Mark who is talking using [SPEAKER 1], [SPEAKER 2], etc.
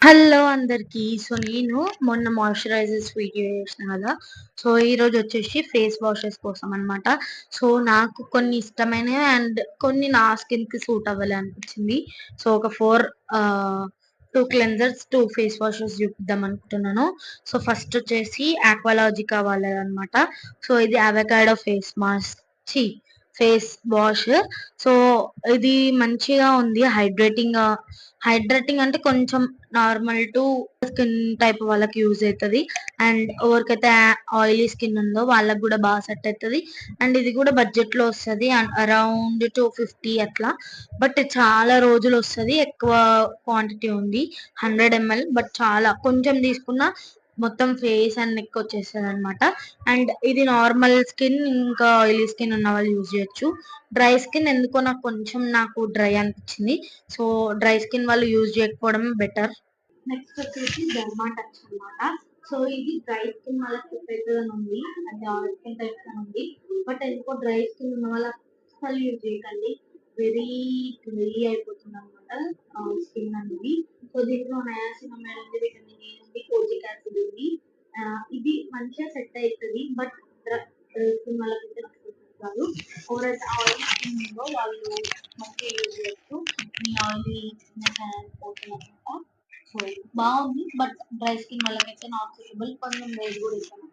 [SPEAKER 1] Hello అందరికి. So నేను మొన్న మాయిశ్చరైజర్స్ వీడియో చేసిన కదా. సో ఈరోజు వచ్చేసి ఫేస్ వాషెస్ కోసం అన్నమాట. సో నాకు కొన్ని ఇష్టమైనవి అండ్ కొన్ని నా స్కిన్ కి సూట్ అవ్వాలి అనిపించింది. సో ఒక two cleansers, two face washes చూపిద్దాం అనుకుంటున్నాను. సో ఫస్ట్ వచ్చేసి ఆక్వాలాజికా వాళ్ళది అనమాట. సో ఇది avocado face mask, face wash. So ఇది మంచిగా ఉంది, హైడ్రేటింగ్ అంటే కొంచెం నార్మల్ టు స్కిన్ టైప్ వాళ్ళకి యూజ్ అవుతుంది. అండ్ ఎవరికైతే ఆయిలీ స్కిన్ ఉందో వాళ్ళకి కూడా బాగా సెట్ అవుతుంది. అండ్ ఇది కూడా బడ్జెట్ లో వస్తుంది, అరౌండ్ 250 అట్లా. బట్ చాలా రోజులు వస్తుంది, ఎక్కువ క్వాంటిటీ ఉంది, 100 ml. బట్ చాలా కొంచెం తీసుకున్నా మొత్తం ఫేస్ అండ్ నెక్ వచ్చేస్తుంది అనమాట. అండ్ ఇది నార్మల్ స్కిన్ ఇంకా ఆయిలీ స్కిన్ ఉన్న వాళ్ళు యూజ్ చేయొచ్చు. డ్రై స్కిన్ ఎందుకో నాకు డ్రై అనిపించింది. సో డ్రై స్కిన్ వాళ్ళు యూజ్ చేయకపోవడం బెటర్. నెక్స్ట్ వచ్చేసి డర్మా టచ్ అనమాట. సో ఇది డ్రై స్కిన్ వాళ్ళకి సెట్ అవుతుంది ఉంది, అంటే ఆయిల్ స్కిన్ టైప్ ఉంది. బట్ ఎందుకో డ్రై స్కిన్ ఉన్న వాళ్ళ అసలు యూజ్ చేయకండి, వెరీ డ్రై అయిపోతుంది అనమాట స్కిన్ అనేది. సో దీంట్లో నయాసినమైడ్ ఉంది, విటమిన్ ఏ ఉంది, కోజిక్ యాసిడ్ ఉంది. ఇది మంచిగా సెట్ అవుతుంది. బట్ డ్రై స్కిన్ వాళ్ళకైతే కాదు. ఎవరైతే ఆయిల్ స్కిన్ ఉందో వాళ్ళు మంచిగా యూజ్ చేయొచ్చు. మీ ఆయిల్ హ్యాండ్ పోతుంది అనమాట. సో బాగుంది, బట్ డ్రై స్కిన్ వాళ్ళకైతే నాట్ సూటబుల్, కొంచెం రేట్ కూడా ఇస్తాను.